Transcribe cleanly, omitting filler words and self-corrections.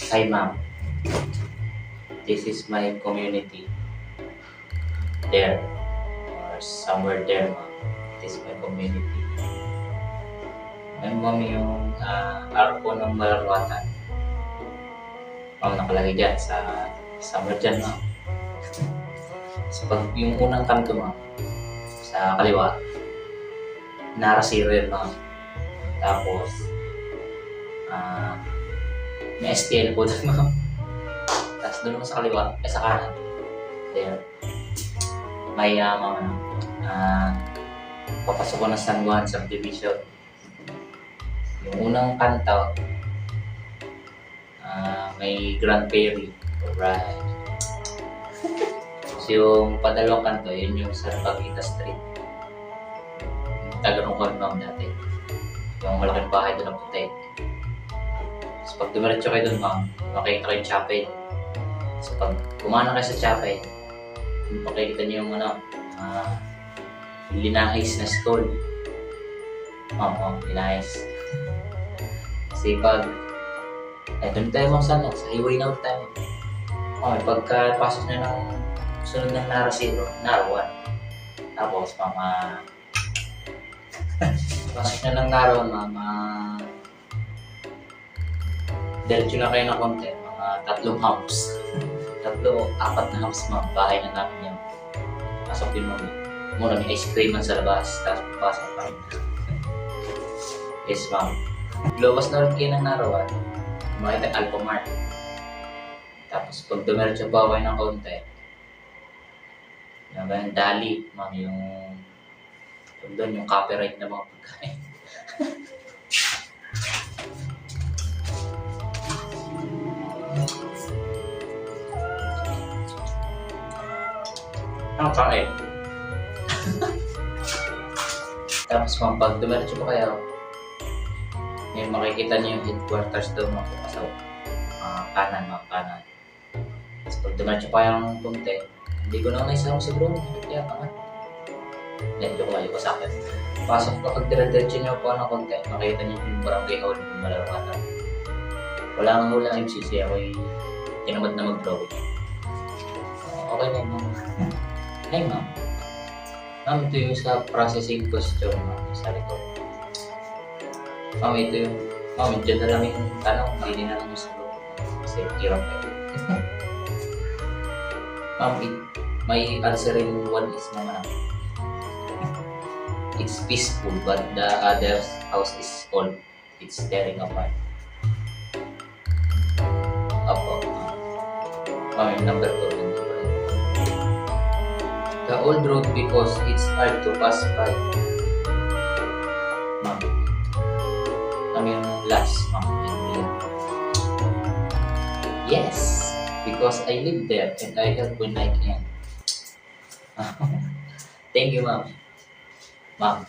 Hi ma'am, this is my community. There, or somewhere there ma'am. This is my community. Ayun ma'am yung arko ng Malarwatan. Ma'am nakalagay dyan somewhere dyan ma'am. So pag yung unang kanto ma'am, sa kaliwa, Nara Zero yun ma'am. Tapos, may STL po doon ma'am. Tapos doon sa kaliwa, sa kanan. There. May papasok ko ng San Juan subdivision. Yung unang kanto, may Grand Prairie. Alright. So yung padalawang kanto, yun yung sa Pagita Street. Tagarungkon ma'am dati. Yung malaking bahay doon na puti. So pag dumiretso kayo doon ma'am, makikita kayo yung chapel. So pag kumana kayo sa chapel, makikita niyo yung linahis na school. Ma'am, linahis. Kasi pag doon tayo ma'am sana, sa highway na ulit tayo. Okay, pagkapasok na ng sunod ng Nara Zero, Nara 1. Tapos ma'am, pasok na ng Nara 1 ma'am, diretso na kayo ng konti, mga 3 humps. 4 na humps ma'am, bahay na namin yan. Pasok din ma'am. Muna may ice cream man sa labas, tapos pasok pa rin. Yes ma'am. Lumabas na rin kayo ng Narawan, makita Alphamart. Tapos pag dumiretso pa kayo ng konti, yung Dali ma'am, yung doon yung copyright na mga pagkain. Ang kain. Tapos ma'am, pag dumiretso pa kayo, may makikita niyo yung headquarters doon mga pumasaw. Kanan ma'am, kanan. Tapos pag dumiretso pa kayo ng punti, hindi ko na naisama siguro. Kaya naman. Hindi ko kayo sa akin. Pasok kapag dire-diretso niyo po ng konti, makikita niyo yung barangay hall ng Malarwatan. Wala nga hula MCC, ako'y tinamad na mag-drawing. Okay na ma'am. Hi ma'am. Ma'am, ito yung sa processing question ma'am, sa likod. Ma'am, ito yung, ma'am, dyan na lang yung tanong, hindi na lang yung sagot. Kasi hirap kayo. Ma'am, may answer in one is naman. It's peaceful, but the other's house is cold. It's tearing apart. Opo. Ma'am, yung number 2. The old road because it's hard to pass by. Ma'am. Yung last, ma'am. Yes, because I live there and I help when I can. Thank you, ma'am. Ma'am.